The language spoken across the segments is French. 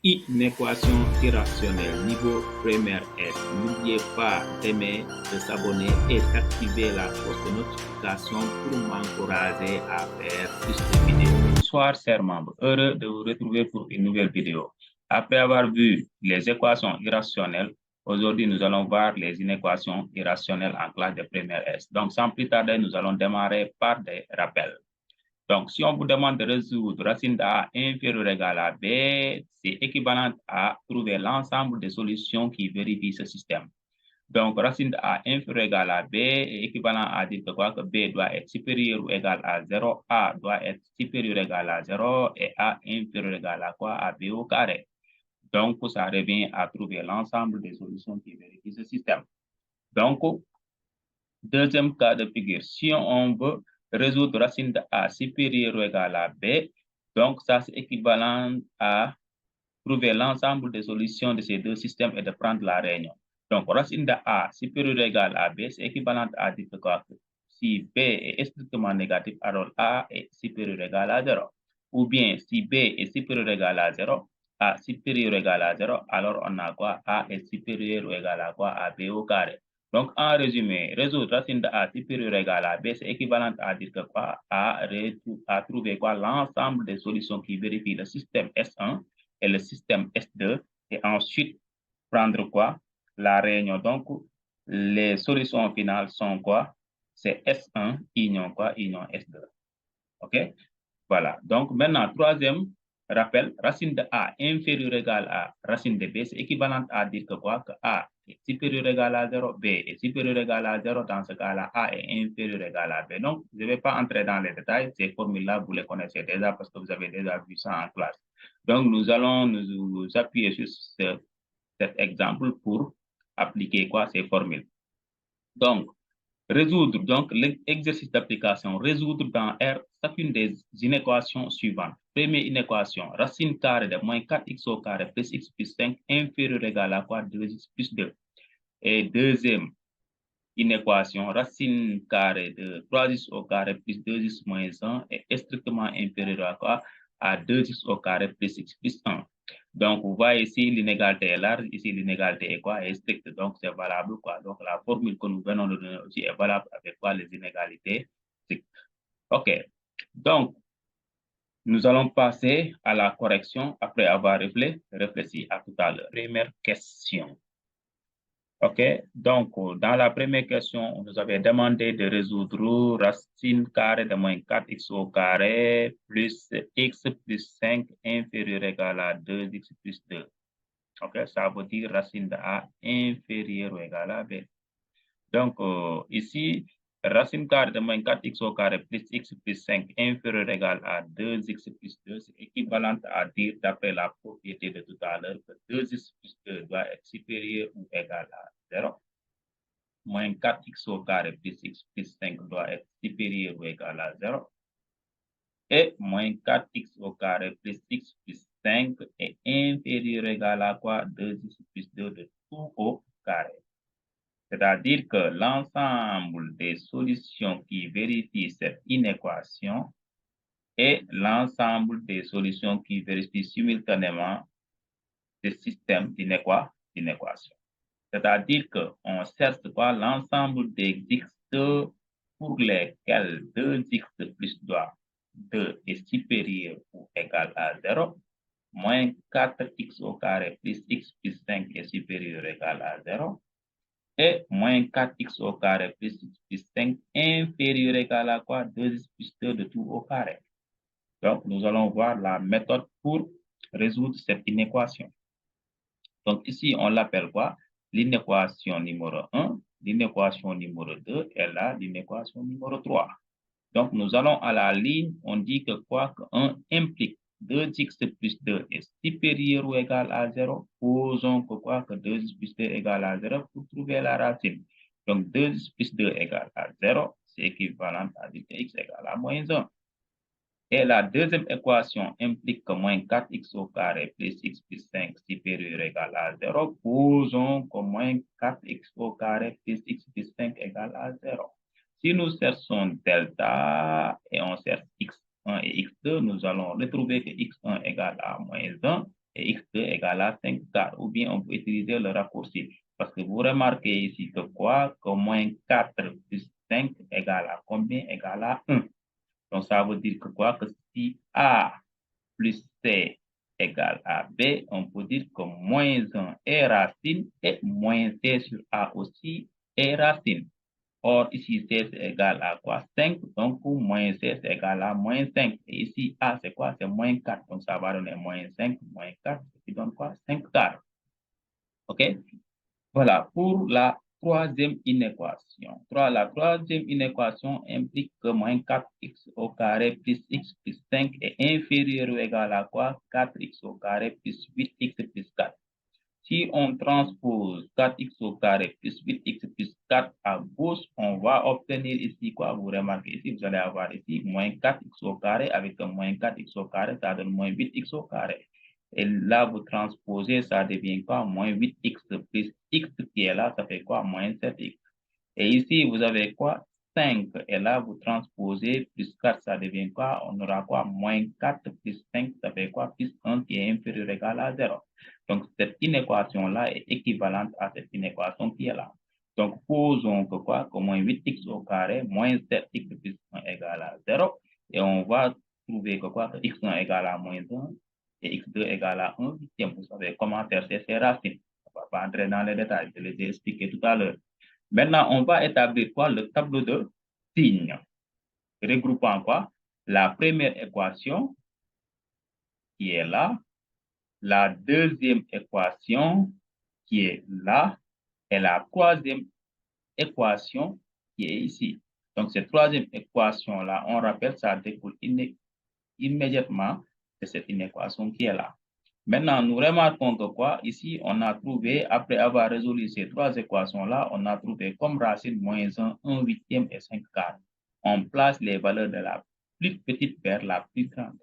Une équation irrationnelle niveau première S. N'oubliez pas d'aimer, de s'abonner et d'activer la cloche de notification pour m'encourager à faire plus de vidéos. Bonsoir, chers membres. Heureux de vous retrouver pour une nouvelle vidéo. Après avoir vu les équations irrationnelles, aujourd'hui, nous allons voir les inéquations irrationnelles en classe de première S. Donc, sans plus tarder, nous allons démarrer par des rappels. Donc, si on vous demande de résoudre racine de A inférieure ou égale à B, c'est équivalent à trouver l'ensemble des solutions qui vérifient ce système. Donc, racine de A inférieure ou égale à B est équivalent à dire que quoi que B doit être supérieur ou égal à 0, A doit être supérieur ou égal à 0 et A inférieur ou égal à quoi? À B au carré. Donc, ça revient à trouver l'ensemble des solutions qui vérifient ce système. Donc, deuxième cas de figure, si on veut résoudre racine de A supérieure ou égale à B, donc ça c'est équivalent à trouver l'ensemble des solutions de ces deux systèmes et de prendre la réunion. Donc racine de A supérieure ou égale à B, c'est équivalent à dire quoi que si B est strictement négatif, alors A est supérieur ou égal à 0. Ou bien si B est supérieur ou égal à 0, A supérieur ou égal à 0, alors on a quoi? A est supérieur ou égal à quoi? À B au carré. Donc, en résumé, résoudre racine de A supérieure ou égale à B, c'est équivalent à dire que quoi? À trouver quoi? L'ensemble des solutions qui vérifient le système S1 et le système S2, et ensuite prendre quoi? La réunion. Donc, les solutions finales sont quoi? C'est S1 union quoi? Union S2. OK? Voilà. Donc, maintenant, troisième rappel, racine de A inférieure ou égale à racine de B, c'est équivalent à dire que quoi? Que A est supérieur ou égal à 0, B est supérieur ou égal à 0. Dans ce cas-là, A est inférieur ou égal à B. Donc, je ne vais pas entrer dans les détails. Ces formules-là, vous les connaissez déjà parce que vous avez déjà vu ça en classe. Donc, nous allons nous appuyer sur cet exemple pour appliquer quoi? Ces formules. Donc, résoudre, donc l'exercice d'application, résoudre dans R chacune des inéquations suivantes. Première inéquation, racine carrée de moins 4x au carré plus x plus 5 inférieur ou égal à quoi? 2x plus 2. Et deuxième inéquation, racine carrée de 3x au carré plus 2x moins 1 est strictement inférieur à quoi? À 2x au carré plus x plus 1. Donc, vous voyez ici, l'inégalité est large, ici, l'inégalité est quoi? Est stricte, donc c'est valable quoi? Donc, la formule que nous venons de donner aussi est valable avec quoi? Les inégalités strictes. OK. Donc, nous allons passer à la correction après avoir réfléchi à tout à l'heure. Première question. OK, donc dans la première question, on nous avait demandé de résoudre racine carrée de moins 4x au carré plus x plus 5 inférieur ou égal à 2x plus 2. OK, ça veut dire racine de A inférieur ou égal à B. Donc ici, racine carrée de moins 4x au carré plus x plus 5 inférieur ou égal à 2x plus 2, c'est équivalent à dire, d'après la propriété de tout à l'heure, que 2x plus 2 doit être supérieur ou égal à 0. Moins 4x au carré plus x plus 5 doit être supérieur ou égal à 0. Et moins 4x au carré plus x plus 5 est inférieur ou égal à quoi? 2x plus 2 de tout au carré. C'est-à-dire que l'ensemble des solutions qui vérifient cette inéquation est l'ensemble des solutions qui vérifient simultanément ce système d'inéquation. C'est-à-dire qu'on cherche quoi? L'ensemble des x pour lesquels 2x plus 2 est supérieur ou égal à 0, moins 4x au carré plus x plus 5 est supérieur ou égal à 0, et moins 4x au carré plus x plus 5 inférieur ou égal à quoi? 2x plus 2 de tout au carré. Donc, nous allons voir la méthode pour résoudre cette inéquation. Donc, ici, on l'appelle quoi? L'inéquation numéro 1, l'inéquation numéro 2 et là, l'inéquation numéro 3. Donc, nous allons à la ligne, on dit que quoi? Que 1 implique 2x plus 2 est supérieur ou égal à 0. Posons que quoi? Que 2x plus 2 égale à 0 pour trouver la racine. Donc, 2x plus 2 égale à 0, c'est équivalent à dire que x égale à moins 1. Et la deuxième équation implique que moins 4x au carré plus x plus 5 supérieur ou égal à 0. Posons que moins 4x au carré plus x plus 5 égale à 0. Si nous cherchons delta et on cherche x1 et x2, nous allons retrouver que x1 égale à moins 1 et x2 égale à 5 quarts. Ou bien on peut utiliser le raccourci. Parce que vous remarquez ici que quoi? Que moins 4 plus 5 égale à combien? Égale à 1. Donc ça veut dire que quoi? Que si A plus C égale à B, on peut dire que moins 1 est racine et moins C sur A aussi est racine. Or, ici, C c'est égal à quoi? 5. Donc, pour moins C, c'est égal à moins 5. Et ici, A, c'est quoi? C'est moins 4. Donc, ça va donner moins 5, moins 4, ce qui donne quoi? 5 quarts. OK? Voilà, pour la troisième inéquation. La troisième inéquation implique que moins 4x au carré plus x plus 5 est inférieur ou égal à quoi? 4x au carré plus 8x plus 4. Si on transpose 4x au carré plus 8x plus 4 à gauche, on va obtenir ici quoi? Vous remarquez ici, vous allez avoir ici moins 4x au carré avec un moins 4x au carré, ça donne moins 8x au carré. Et là, vous transposez, ça devient quoi? Moins 8x plus x qui est là, ça fait quoi? Moins 7x. Et ici, vous avez quoi? 5. Et là, vous transposez plus 4, ça devient quoi? On aura quoi? Moins 4 plus 5, ça fait quoi? Plus 1 qui est inférieur ou égal à 0. Donc, cette inéquation-là est équivalente à cette inéquation qui est là. Donc, posons que quoi? Que moins 8x au carré, moins 7x plus 1 égale à 0. Et on va trouver que quoi? Que x1 égale à moins 1 et x2 égale à 1 huitième. Vous savez comment faire ces racines. On ne va pas entrer dans les détails, je les ai expliqués tout à l'heure. Maintenant, on va établir quoi? Le tableau de signes. Regroupant quoi? La première équation qui est là, la deuxième équation qui est là, et la troisième équation qui est ici. Donc, cette troisième équation-là, on rappelle, ça découle immédiatement de cette inéquation qui est là. Maintenant, nous remarquons que quoi? Ici, on a trouvé, après avoir résolu ces trois équations-là, on a trouvé comme racine moins 1, 1 huitième et 5 quarts. On place les valeurs de la plus petite vers la plus grande.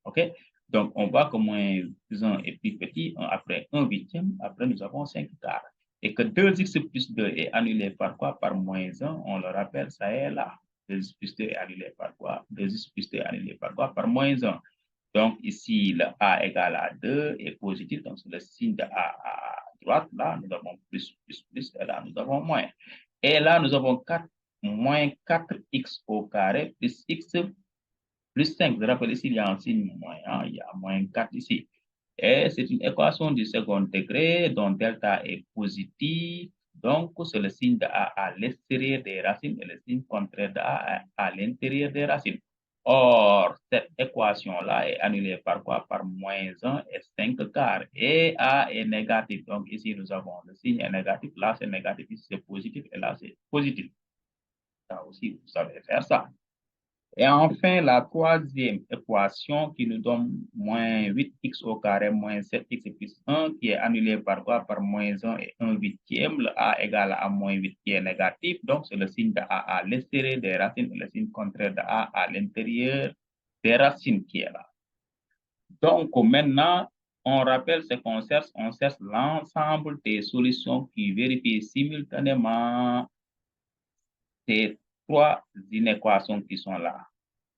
OK? Donc, on voit que moins 1 est plus petit, après 1 huitième, après nous avons 5 quarts. Et que 2x plus 2 est annulé par quoi? Par moins 1, on le rappelle, ça est là. 2x plus 2 est annulé par quoi? 2x plus 2 est annulé par quoi? Par moins 1. Donc, ici, le A égale à 2 est positif. Donc, c'est le signe de A à droite. Là, nous avons plus, plus, plus. Et là, nous avons moins. Et là, nous avons 4, moins 4x au carré plus x plus 5. Vous rappelez ici, il y a un signe moins. Hein, il y a moins 4 ici. Et c'est une équation du second degré dont delta est positif. Donc, c'est le signe de A à l'extérieur des racines et le signe contraire de A à l'intérieur des racines. Or, cette équation-là est annulée par quoi? Par moins 1 et 5 quarts. Et A est négatif. Donc, ici, nous avons le signe est négatif. Là, c'est négatif. Ici, c'est positif. Et là, c'est positif. Ça aussi, vous savez faire ça. Et enfin, la troisième équation qui nous donne moins 8x au carré moins 7x plus 1 qui est annulée par quoi? Par moins 1 et 1 huitième. Le A égale à moins 8 qui est négatif. Donc, c'est le signe de A à l'extérieur des racines et le signe contraire de A à l'intérieur des racines qui est là. Donc, maintenant, on rappelle ce qu'on cherche. On cherche l'ensemble des solutions qui vérifient simultanément ces trois inéquations qui sont là.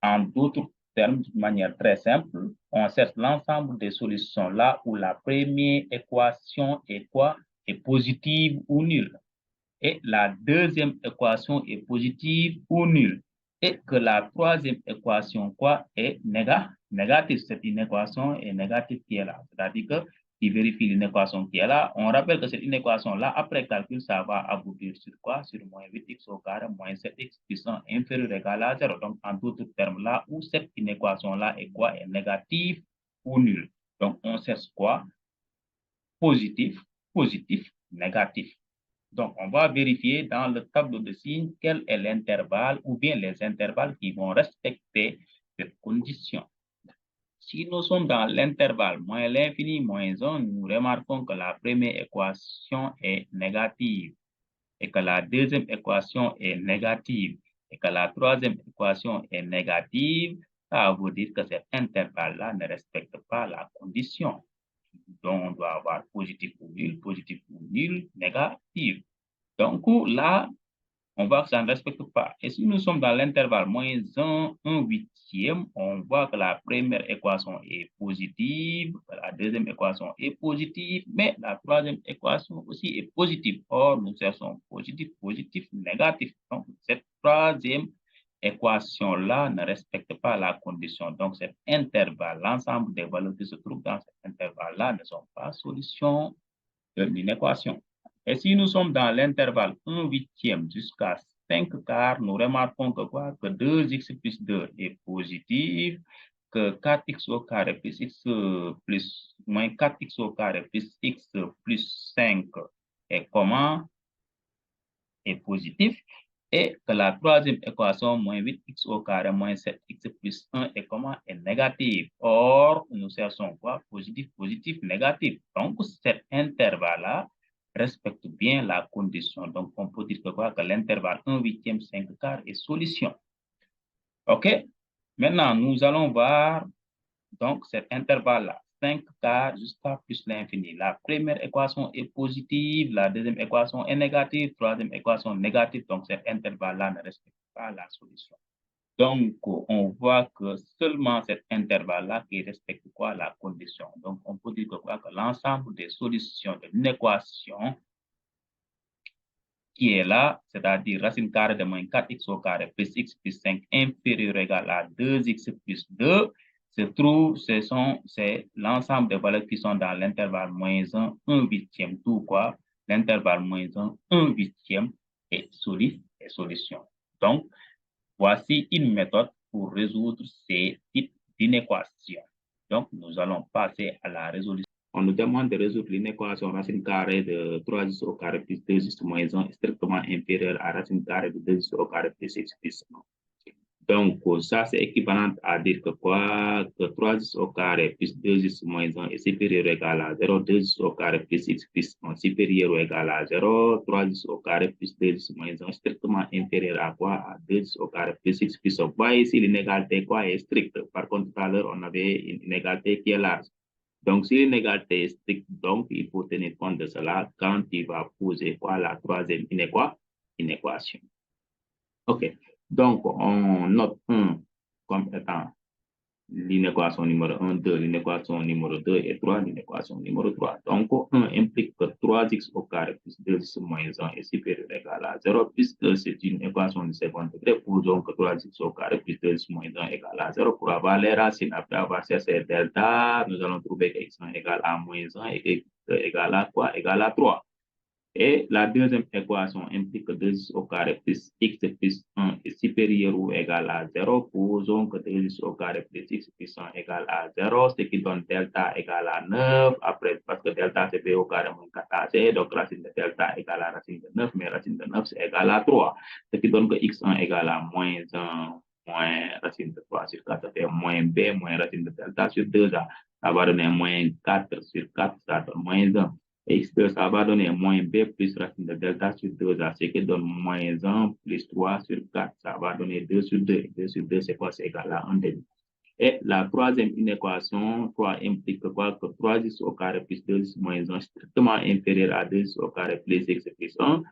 En d'autres termes, de manière très simple, on cherche l'ensemble des solutions là où la première équation est quoi? Est positive ou nulle. Et la deuxième équation est positive ou nulle. Et que la troisième équation quoi? Est négative. Cette inéquation est négative qui est là. C'est-à-dire que qui vérifie l'inéquation qui est là. On rappelle que cette inéquation-là, après calcul, ça va aboutir sur quoi? Sur moins 8x au carré, moins 7x puissant inférieur ou égal à 0. Donc, en d'autres termes, là où cette inéquation-là est quoi? Est négative ou nulle. Donc, on cherche quoi? Positif, positif, négatif. Donc, on va vérifier dans le tableau de signes quel est l'intervalle ou bien les intervalles qui vont respecter cette condition. Si nous sommes dans l'intervalle moins l'infini moins 1, nous remarquons que la première équation est négative et que la deuxième équation est négative et que la troisième équation est négative. Ça veut dire que cet intervalle-là ne respecte pas la condition. Donc, on doit avoir positif ou nul, négatif. Donc, là, on voit que ça ne respecte pas. Et si nous sommes dans l'intervalle moins 1 huitième, on voit que la première équation est positive, la deuxième équation est positive, mais la troisième équation aussi est positive. Or, nous cherchons positif, positif, négatif. Donc, cette troisième équation-là ne respecte pas la condition. Donc, cet intervalle, l'ensemble des valeurs qui se trouvent dans cet intervalle-là ne sont pas solution d'une équation. Et si nous sommes dans l'intervalle 1 huitième jusqu'à 5 quarts, nous remarquons que quoi? Que 2x plus 2 est positif, que 4x au carré plus x plus moins 4x au carré plus x plus 5 est comment? Est positif, et que la troisième équation, moins 8x au carré moins 7x plus 1 est comment? Est négative. Or, nous cherchons quoi? Positif, positif, négatif. Donc, cet intervalle-là respecte bien la condition. Donc, on peut dire que quoi? Que l'intervalle 1 huitième 5 quarts est solution. OK? Maintenant, nous allons voir donc cet intervalle-là. 5 quarts jusqu'à plus l'infini. La première équation est positive, la deuxième équation est négative, troisième équation négative. Donc, cet intervalle-là ne respecte pas la solution. Donc, on voit que seulement cet intervalle-là qui respecte quoi? La condition. Donc, on peut dire que quoi? Que l'ensemble des solutions d'une équation qui est là, c'est-à-dire racine carrée de moins 4x au carré plus x plus 5 inférieur ou égal à 2x plus 2, se trouve, c'est l'ensemble des valeurs qui sont dans l'intervalle moins 1 huitième, tout quoi, l'intervalle moins 1 huitième est solution. Donc, voici une méthode pour résoudre ces types d'inéquations. Donc, nous allons passer à la résolution. On nous demande de résoudre une équation racine carrée de 3x au carré plus 2x moins 1 strictement inférieure à racine carrée de 2x au carré plus x plus 1. Donc, ça, c'est équivalent à dire que quoi? Que 3x au carré plus 2x moins 1 est supérieur ou égal à 0, 2x au carré plus x plus 1 supérieur ou égal à 0, 3x au carré plus 2x moins 1 strictement inférieur à quoi? À 2x au carré plus x plus 1. Vous voyez ici, l'inégalité quoi est stricte. Par contre, tout à l'heure, on avait une inégalité qui est large. Donc, si l'inégalité est stricte, donc, il faut tenir compte de cela quand il va poser quoi? La troisième inéquation. OK. Donc, on note 1 comme étant l'inéquation numéro 1, 2, l'inéquation numéro 2 et 3, l'inéquation numéro 3. Donc, 1 implique que 3x au carré plus 2x moins 1 est supérieur ou égal à 0, puisque c'est une équation de second degré. Posons que 3x au carré plus 2x moins 1 égale à 0. Pour avoir les racines, après avoir cherché delta, nous allons trouver que x1 égale à moins 1 et que x égale à quoi? Égale à 3. Et la deuxième équation implique que 2x au carré plus x plus 1 est supérieur ou égal à 0. Posons que 2x au carré plus x plus 1 égale à 0, ce qui donne delta égale à 9. Après, parce que delta c'est b au carré moins 4ac, donc racine de delta égale à racine de 9, mais racine de 9 c'est égal à 3. Ce qui donne que x1 égale à moins 1 moins racine de 3 sur 4, ça fait moins b moins racine de delta sur 2a. Ça va donner moins 4 sur 4, ça donne moins 1. X2, ça va donner moins b plus racine de delta sur 2a, ce qui donne moins 1 plus 3 sur 4. Ça va donner 2 sur 2. 2 sur 2, c'est quoi? C'est égal à 1 demi. Et la troisième inéquation, 3 implique quoi? Que 3x au carré plus 2x moins 1 strictement inférieur à 2x au carré plus x plus 1.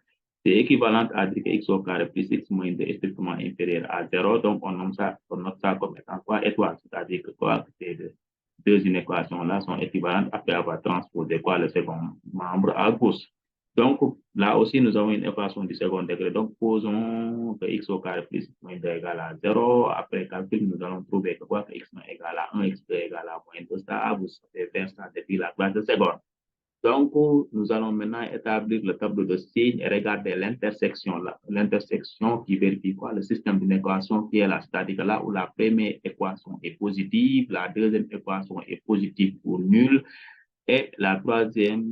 C'est équivalent à dire que x au carré plus x moins 2 est strictement inférieur à 0. Donc, on note ça comme étant quoi? Étoile. C'est-à-dire que quoi? C'est deux inéquations-là sont équivalentes après avoir transposé quoi? Le second membre à gauche. Donc, là aussi, nous avons une équation du second degré. Donc, posons que x au carré plus x moins 2 égale à 0. Après calcul, nous allons trouver que quoi? Que x1 égale à 1, x2 égale à moins 2. Ça, vous savez faire ça depuis la classe de seconde. Donc, nous allons maintenant établir le tableau de signes et regarder l'intersection. L'intersection qui vérifie quoi? Le système d'une équation qui est là. C'est-à-dire que là où la première équation est positive, la deuxième équation est positive ou nulle, et la troisième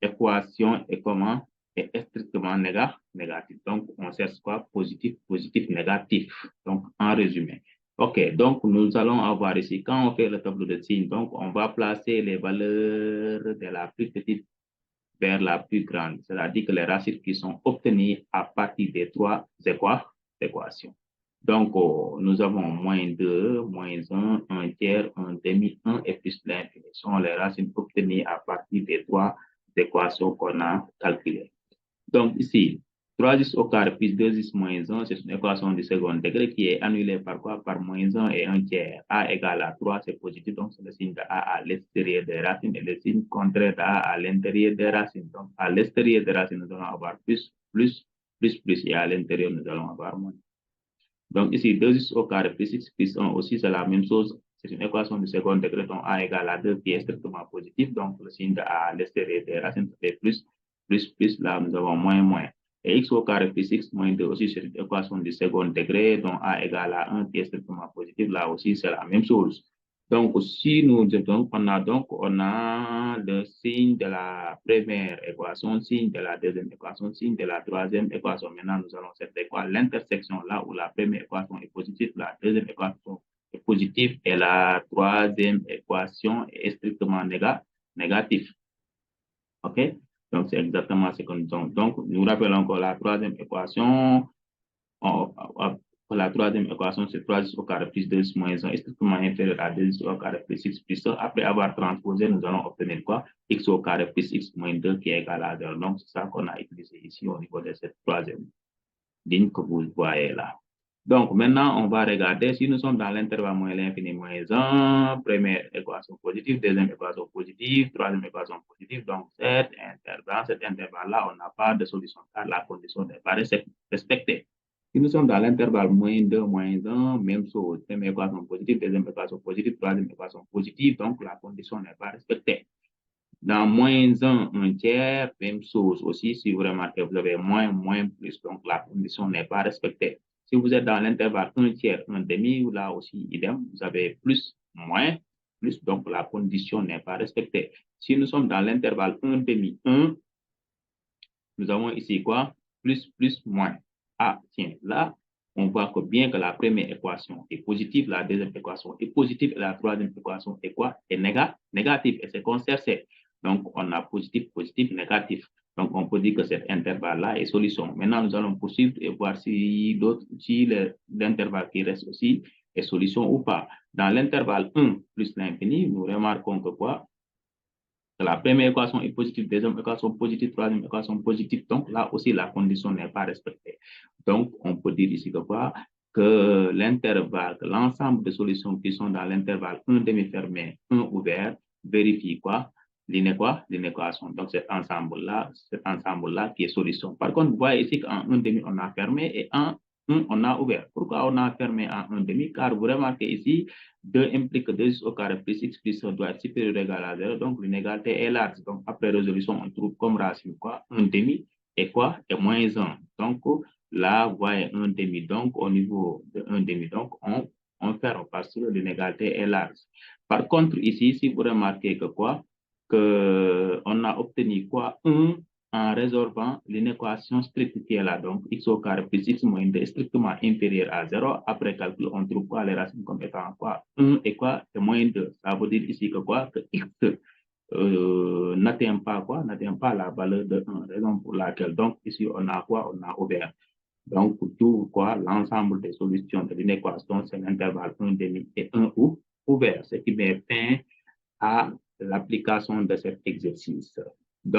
équation est comment? Est strictement négative. Donc, on cherche quoi? Positif, positif, négatif. Donc, en résumé. OK, donc nous allons avoir ici, quand on fait le tableau de signes, donc on va placer les valeurs de la plus petite vers la plus grande, c'est-à-dire que les racines qui sont obtenues à partir des trois équations. Donc, nous avons moins 2, moins 1 tiers, 1 demi, 1 et plus l'infini. Ce sont les racines obtenues à partir des trois équations qu'on a calculées. Donc ici, 3x au carré plus 2x moins 1, c'est une équation du second degré qui est annulée par quoi? Par moins 1 et 1 tiers. A égale à 3, c'est positif, donc c'est le signe de A à l'extérieur des racines et le signe contraire de A à l'intérieur des racines. Donc à l'extérieur des racines, nous allons avoir plus, et à l'intérieur, nous allons avoir moins. Donc ici, 2x au carré plus x plus 1 aussi, c'est la même chose. C'est une équation du second degré, donc A égale à 2 qui est strictement positif. Donc le signe de A à l'extérieur des racines, c'est plus, là nous avons moins. Et x au carré plus x moins 2 aussi, c'est une équation du second degré, donc A égale à 1 qui est strictement positif. Là aussi, c'est la même chose. Donc, si nous on a le signe de la première équation, signe de la deuxième équation, signe de la troisième équation. Maintenant, nous allons cette équation, l'intersection là où la première équation est positive, la deuxième équation est positive et la troisième équation est strictement négative. OK? Donc, c'est exactement ce que nous avons. Donc, nous rappelons encore la troisième équation. La troisième équation, c'est 3x au carré plus 2 moins 1 est strictement inférieur à 2x au carré plus x plus 1. Après avoir transposé, nous allons obtenir quoi? X au carré plus x moins 2 qui est égal à 0. Donc, c'est ça qu'on a utilisé ici au niveau de cette troisième ligne que vous voyez là. Donc, maintenant, on va regarder si nous sommes dans l'intervalle moins l'infini moins 1, première équation positive, deuxième équation positive, troisième équation positive. Donc, cet intervalle-là, on n'a pas de solution car la condition n'est pas respectée. Si nous sommes dans l'intervalle moins 2, moins 1, même chose, première équation positive, deuxième équation positive, troisième équation positive, donc la condition n'est pas respectée. Dans moins 1, 1 tiers, même chose aussi. Si vous remarquez, vous avez moins, plus, donc la condition n'est pas respectée. Si vous êtes dans l'intervalle 1 tiers, 1 demi, là aussi, idem, vous avez plus, moins, plus, donc la condition n'est pas respectée. Si nous sommes dans l'intervalle 1 demi, 1, nous avons ici quoi? Plus, moins. Ah, tiens, là, on voit que bien que la première équation est positive, la deuxième équation est positive et la troisième équation est quoi? Est négative et c'est conservé. Donc, on a positif, négatif. Donc, on peut dire que cet intervalle-là est solution. Maintenant, nous allons poursuivre et voir si l'intervalle qui reste aussi est solution ou pas. Dans l'intervalle 1 plus l'infini, nous remarquons que quoi? La première équation est positive, deuxième équation positive, troisième équation positive. Donc, là aussi, la condition n'est pas respectée. Donc, on peut dire ici que quoi? Que l'intervalle, l'ensemble de solutions qui sont dans l'intervalle 1 demi-fermé, 1 ouvert, vérifie quoi? L'inéquation. Donc, cet ensemble-là qui est solution. Par contre, vous voyez ici qu'en 1 demi, on a fermé et en 1, on a ouvert. Pourquoi on a fermé en 1 demi? Car vous remarquez ici, 2 implique que 2 au carré plus x plus 1 doit être supérieur ou égal à 0. Donc, l'inégalité est large. Donc, après résolution, on trouve comme racine quoi? 1 demi et quoi? Et moins 1. Donc, là, vous voyez 1 demi. Donc, au niveau de 1 demi, donc, on passe sur l'inégalité est large. Par contre, ici, si vous remarquez que quoi? Que on a obtenu quoi? 1 en résolvant l'inéquation stricte qui est là. Donc, x au carré plus x moins 2 est strictement inférieur à 0. Après calcul, on trouve quoi? Les racines comme étant quoi? 1 et quoi? Et moins 2. Ça veut dire ici que quoi? Que x n'atteint pas quoi? N'atteint pas la valeur de 1. Raison pour laquelle, donc, ici, on a quoi? On a ouvert. Donc, tout quoi? L'ensemble des solutions de l'inéquation, c'est l'intervalle 1 demi et 1 ouvert. Ce qui met fin à l'application de cet exercice.